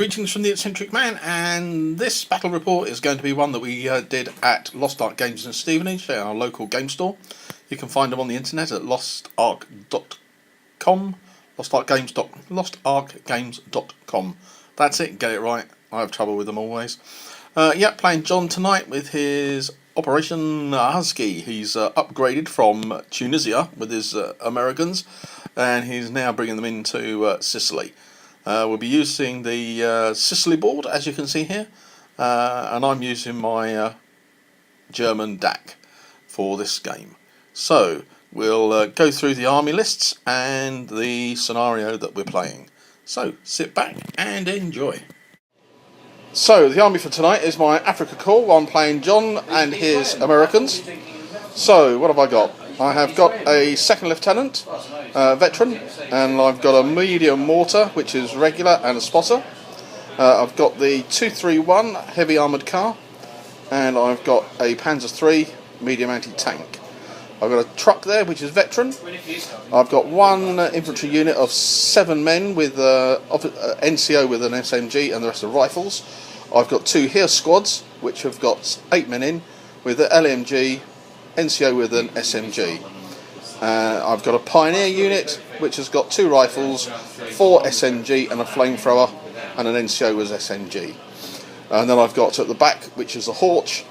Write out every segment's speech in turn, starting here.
Greetings from the Eccentric Man, and this battle report is going to be one that we did at Lost Ark Games in Stevenage, our local game store. You can find them on the internet at lostark.com, lostarkgames.com. That's it, get it right. I have trouble with them always. Playing John tonight with his Operation Husky. He's upgraded from Tunisia with his Americans, and he's now bringing them into Sicily. We'll be using the Sicily board, as you can see here, and I'm using my German DAK for this game. So we'll go through the army lists and the scenario that we're playing. So sit back and enjoy. So the army for tonight is my Africa Corps. I'm playing John and his Americans. So what have I got? I have got a second lieutenant, veteran, and I've got a medium mortar, which is regular, and a spotter. I've got the 231 heavy armoured car, and I've got a Panzer III medium anti-tank. I've got a truck there, which is veteran. I've got one infantry unit of 7 men with NCO with an SMG and the rest are rifles. I've got 2 here squads, which have got 8 men in, with the LMG, NCO with an SMG. I've got a Pioneer unit which has got 2 rifles, 4 SMG and a flamethrower, and an NCO with SMG. And then I've got at the back, which is a Horch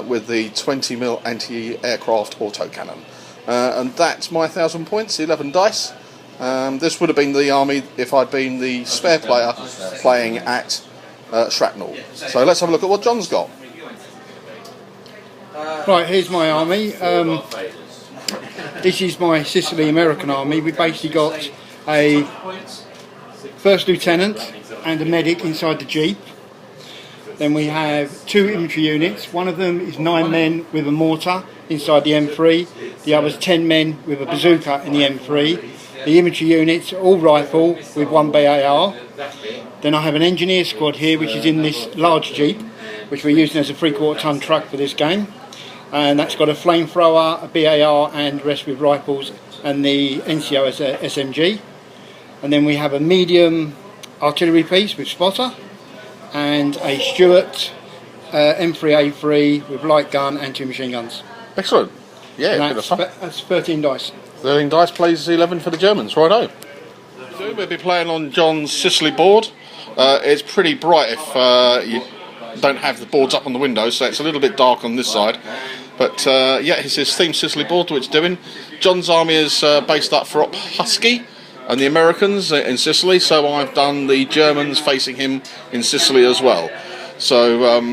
with the 20mm anti-aircraft autocannon. And that's my 1,000 points, 11 dice. This would have been the army if I'd been the spare player playing at Shrapnel. So let's have a look at what John's got. Right, here's my army. This is my Sicily American army. We basically got a first lieutenant and a medic inside the jeep. Then we have 2 infantry units. One of them is 9 men with a mortar inside the M3. The other's 10 men with a bazooka in the M3. The infantry units are all rifle with 1 BAR. Then I have an engineer squad here, which is in this large jeep, which we're using as a 3/4 ton truck for this game. And that's got a flamethrower, a BAR, and the rest with rifles, and the NCO as a SMG. And then we have a medium artillery piece with spotter, and a Stuart M3A3 with light gun and 2 machine guns. Excellent. Yeah, that's 13 dice. 13 dice plays 11 for the Germans, righto. So we'll be playing on John's Sicily board. It's pretty bright if you don't have the boards up on the windows, so it's a little bit dark on this side. But it's his Theme Sicily board which it's doing. John's army is based up for Husky and the Americans in Sicily, so I've done the Germans facing him in Sicily as well. So,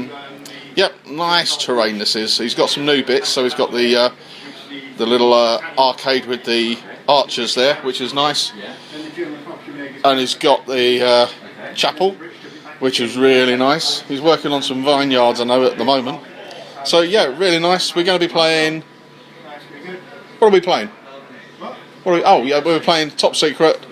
nice terrain this is. He's got some new bits, so he's got the little arcade with the archers there, which is nice. And he's got the chapel, which is really nice. He's working on some vineyards, I know, at the moment. So really nice. We're going to be playing... What are we playing? We're playing Top Secret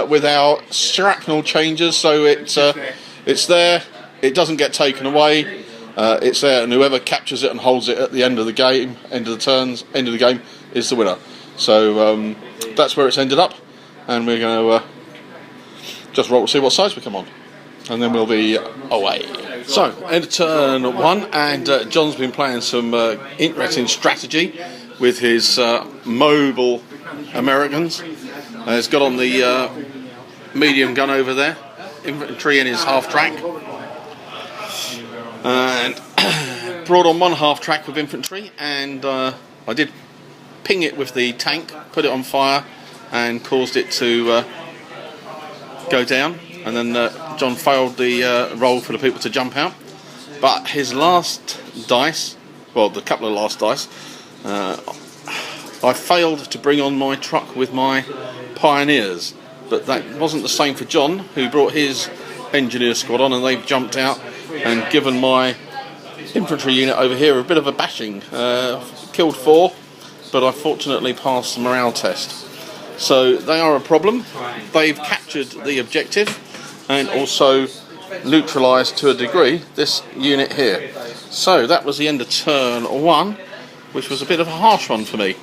with our shrapnel changes, so it's there, it doesn't get taken away, it's there, and whoever captures it and holds it at the end of the game, end of the game, is the winner. So that's where it's ended up, and we're going to just roll to see what size we come on, and then we'll be away. So, end of turn 1, and John's been playing some interesting strategy with his mobile Americans. He's got on the medium gun over there, infantry in his half track, and brought on 1 half track with infantry, and I did ping it with the tank, put it on fire, and caused it to go down. And then John failed the roll for the people to jump out. But his last dice, well, the couple of last dice, I failed to bring on my truck with my Pioneers. But that wasn't the same for John, who brought his engineer squad on, and they've jumped out and given my infantry unit over here a bit of a bashing. Killed 4, but I fortunately passed the morale test. So they are a problem. They've captured the objective and also neutralised to a degree this unit here. So that was the end of turn 1, which was a bit of a harsh one for me.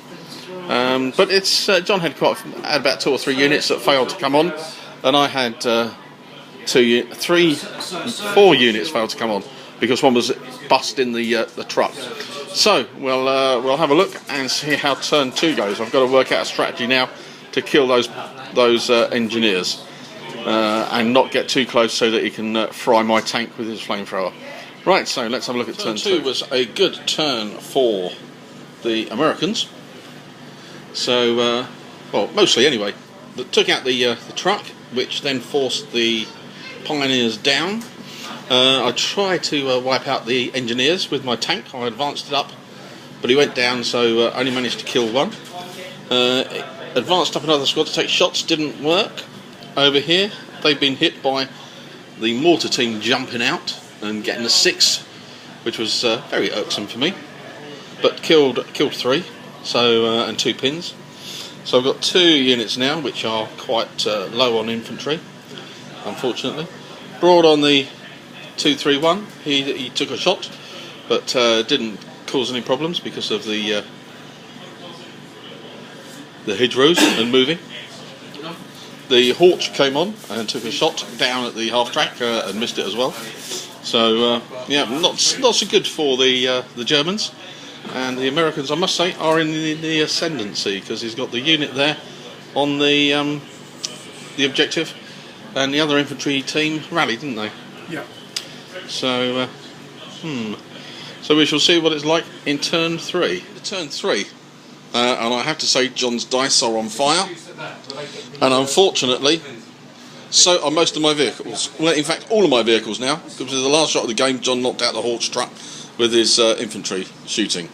But it's John had about 2 or 3 units that failed to come on, and I had 4 units failed to come on because one was bust in the truck. So we'll have a look and see how turn 2 goes. I've got to work out a strategy now to kill those engineers and not get too close so that he can fry my tank with his flamethrower. Right, so let's have a look at turn 2. Was a good turn for the Americans. So, well, mostly anyway. That took out the truck, which then forced the pioneers down. I tried to wipe out the engineers with my tank. I advanced it up, but he went down, so only managed to kill one. Advanced up another squad to take shots, didn't work. Over here, they've been hit by the mortar team jumping out and getting a 6, which was very irksome for me. But killed 3, so and 2 pins. So I've got 2 units now, which are quite low on infantry, unfortunately. Broad on the 231, he took a shot, but didn't cause any problems because of the hedgerows and moving. The Hawk came on and took a shot down at the half track and missed it as well. So yeah, not so good for the Germans. And the Americans, I must say, are in the ascendancy because he's got the unit there on the objective, and the other infantry team rallied, didn't they? Yeah. So, so we shall see what it's like in turn 3. Turn 3, and I have to say, John's dice are on fire, and unfortunately, so are most of my vehicles. Well, in fact, all of my vehicles now, because with the last shot of the game, John knocked out the Hawk's truck with his infantry shooting.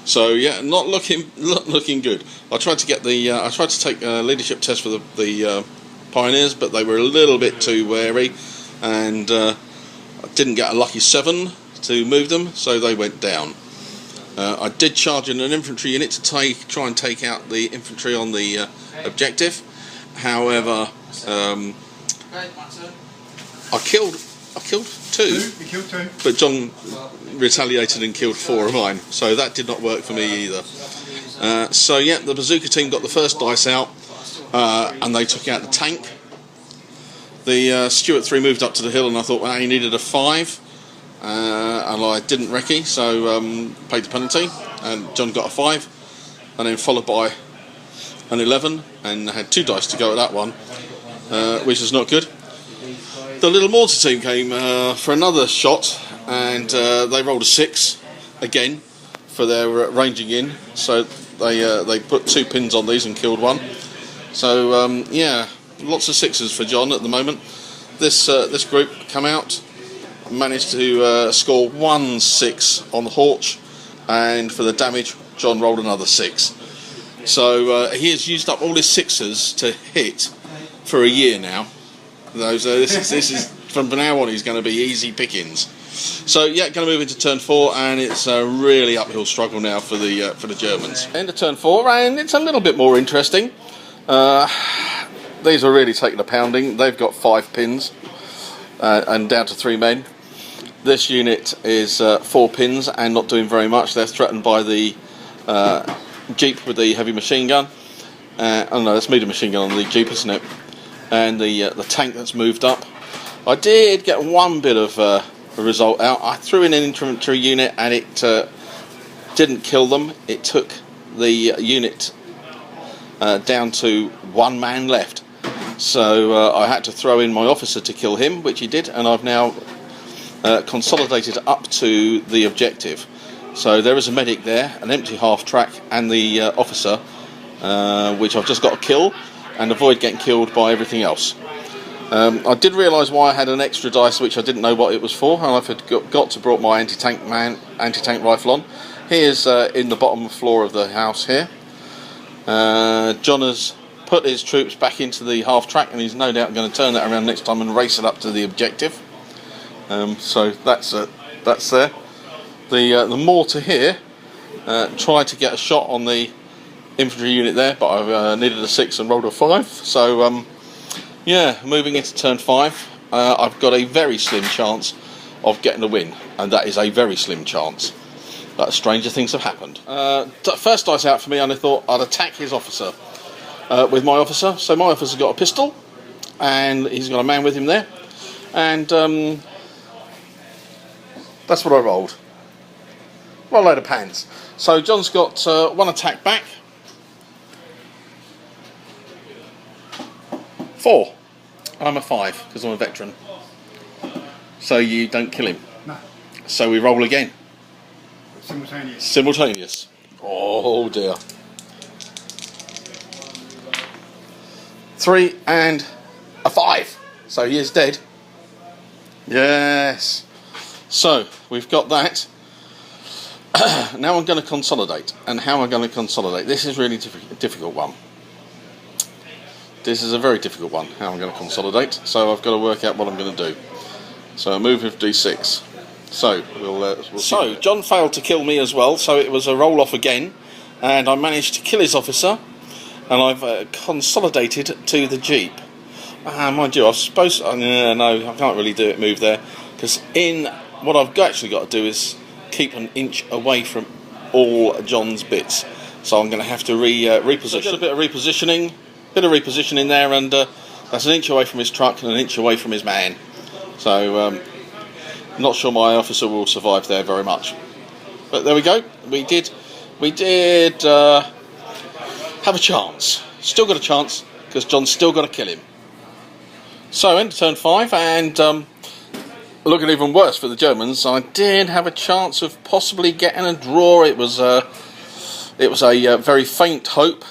So yeah, not looking good. I tried to get I tried to take a leadership test for the pioneers, but they were a little bit too wary, and I didn't get a lucky 7 to move them, so they went down. I did charge in an infantry unit to try and take out the infantry on the objective. However, I killed 2. You killed 2. But John retaliated and killed 4 of mine, so that did not work for me either. So yeah, the bazooka team got the first dice out, and they took out the tank. The Stuart 3 moved up to the hill, and I thought, well, he needed a 5, and I didn't recce, so paid the penalty, and John got a 5, and then followed by an 11, and had 2 dice to go at that one, which is not good. The little mortar team came for another shot, and they rolled a 6 again for their ranging in. So they put 2 pins on these and killed 1. So yeah, lots of 6s for John at the moment. This group come out, managed to score 1 6 on the Hawk, and for the damage, John rolled another 6. So he has used up all his 6s to hit for a year now. This is from now on, he's going to be easy pickings. So yeah, going to move into turn 4, and it's a really uphill struggle now for the Germans. End of turn 4, and it's a little bit more interesting. These are really taking a pounding. They've got 5 pins and down to 3 men. This unit is 4 pins and not doing very much. They're threatened by the Jeep with the heavy machine gun. Oh no, that's medium machine gun on the Jeep, isn't it? And the tank that's moved up. I did get 1 bit of a result out. I threw in an infantry unit, and it didn't kill them. It took the unit down to 1 man left. So I had to throw in my officer to kill him, which he did, and I've now consolidated up to the objective. So there is a medic there, an empty half track, and the officer, which I've just got to kill and avoid getting killed by everything else. I did realise why I had an extra dice, which I didn't know what it was for, and I've got to brought my anti-tank rifle on. Here's in the bottom floor of the house here. John has put his troops back into the half track, and he's no doubt going to turn that around next time and race it up to the objective. So that's there. The mortar here tried to get a shot on the infantry unit there, but I needed a 6 and rolled a 5. So yeah, moving into turn 5, I've got a very slim chance of getting a win, and that is a very slim chance. But stranger things have happened. First dice out for me, and I thought I'd attack his officer with my officer. So my officer's got a pistol, and he's got a man with him there. And that's what I rolled. Well, a load of pans. So John's got one attack back. 4. I'm a 5 because I'm a veteran. So you don't kill him. No. So we roll again. Simultaneous. Simultaneous. Oh dear. 3 and a 5. So he is dead. Yes. So we've got that. Now I'm going to consolidate. And how am I going to consolidate? This is really a difficult one. This is a very difficult one, how I'm going to consolidate. So I've got to work out what I'm going to do. So I move with D6. So we'll John failed to kill me as well, so it was a roll off again, and I managed to kill his officer, and I've consolidated to the jeep. Mind you, I suppose no, I can't really do it. Move there, because what I've actually got to do is keep an inch away from all John's bits. So I'm going to have to reposition. So a bit of repositioning there, and that's an inch away from his truck and an inch away from his man. So not sure my officer will survive there very much. But there we go. We did have a chance. Still got a chance because John's still got to kill him. So into turn 5, and looking even worse for the Germans. I did have a chance of possibly getting a draw. It was a very faint hope.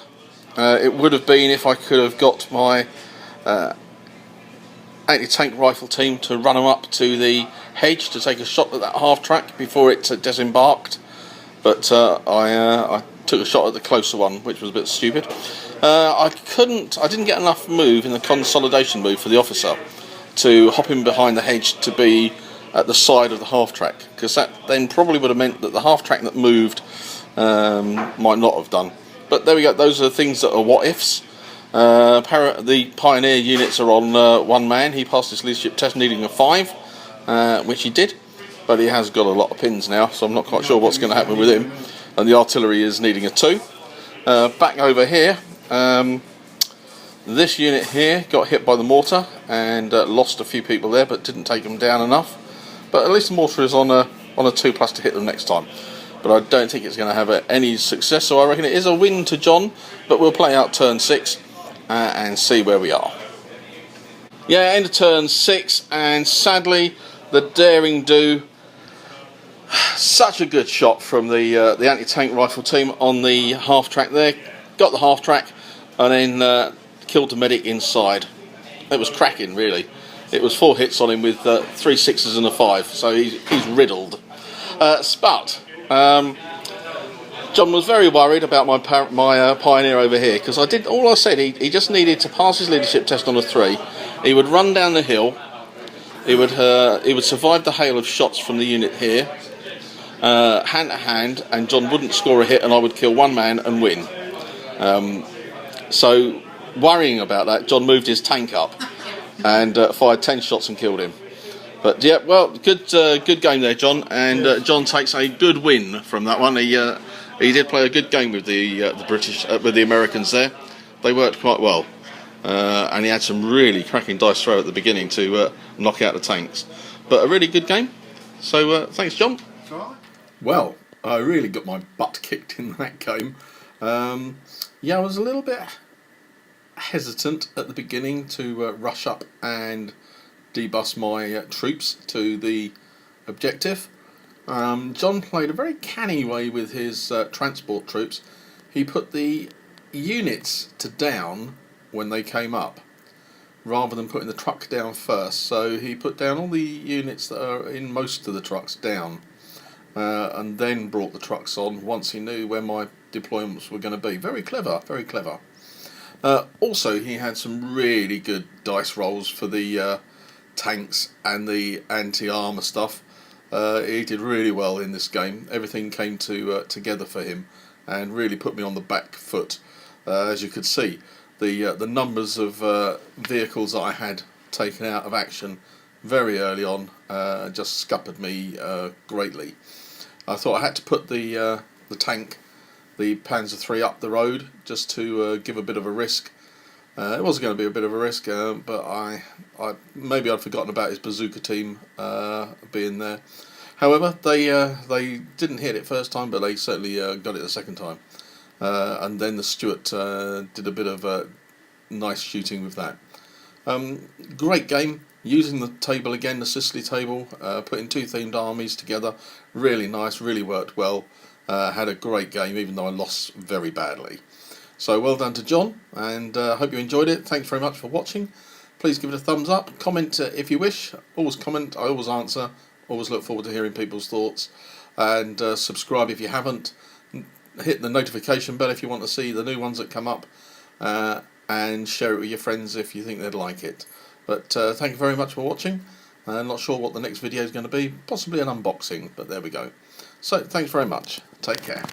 It would have been if I could have got my anti-tank rifle team to run them up to the hedge to take a shot at that half track before it disembarked. But I took a shot at the closer one, which was a bit stupid. I didn't get enough move in the consolidation move for the officer to hop in behind the hedge to be at the side of the half track, because that then probably would have meant that the half track that moved might not have done. But there we go. Those are the things that are what ifs. The Pioneer units are on one man. He passed his leadership test needing a 5, which he did, but he has got a lot of pins now, so I'm not quite sure what's going to happen with him. And the artillery is needing a 2. Back over here, this unit here got hit by the mortar and lost a few people there, but didn't take them down enough. But at least the mortar is on a 2+ to hit them next time. But I don't think it's going to have any success, so I reckon it is a win to John. But we'll play out turn 6 and see where we are. Yeah, into turn 6, and sadly the daring do. Such a good shot from the anti-tank rifle team on the half track there. Got the half track and then killed the medic inside. It was cracking, really. It was 4 hits on him with 3 6s and a 5, so he's riddled. But John was very worried about my Pioneer over here, because all I said, he just needed to pass his leadership test on a 3. He would run down the hill. He would survive the hail of shots from the unit here, hand to hand, and John wouldn't score a hit, and I would kill one man and win. So worrying about that, John moved his tank up and fired 10 shots and killed him. But yeah, well, good game there, John, and John takes a good win from that one. He did play a good game with the British, with the Americans there. They worked quite well, and he had some really cracking dice throw at the beginning to knock out the tanks. But a really good game. So thanks, John. Well, I really got my butt kicked in that game. Yeah, I was a little bit hesitant at the beginning to rush up and debus my troops to the objective. John played a very canny way with his transport troops. He put the units to down when they came up, rather than putting the truck down first. So he put down all the units that are in most of the trucks down, and then brought the trucks on once he knew where my deployments were going to be. Very clever, very clever. Also, he had some really good dice rolls for the tanks and the anti-armour stuff. He did really well in this game. Everything came together for him and really put me on the back foot. As you could see, the numbers of vehicles that I had taken out of action very early on just scuppered me greatly. I thought I had to put the tank, the Panzer III, up the road just to give a bit of a risk. It was going to be a bit of a risk, but maybe I'd forgotten about his bazooka team being there. However, they didn't hit it first time, but they certainly got it the second time. And then the Stuart did a bit of nice shooting with that. Great game, using the table again, the Sicily table, putting two themed armies together. Really nice, really worked well. Had a great game, even though I lost very badly. So well done to John, and hope you enjoyed it. Thanks very much for watching. Please give it a thumbs up. Comment if you wish. Always comment. I always answer. Always look forward to hearing people's thoughts. And subscribe if you haven't. Hit the notification bell if you want to see the new ones that come up. And share it with your friends if you think they'd like it. But thank you very much for watching. I'm not sure what the next video is going to be. Possibly an unboxing, but there we go. So thanks very much. Take care.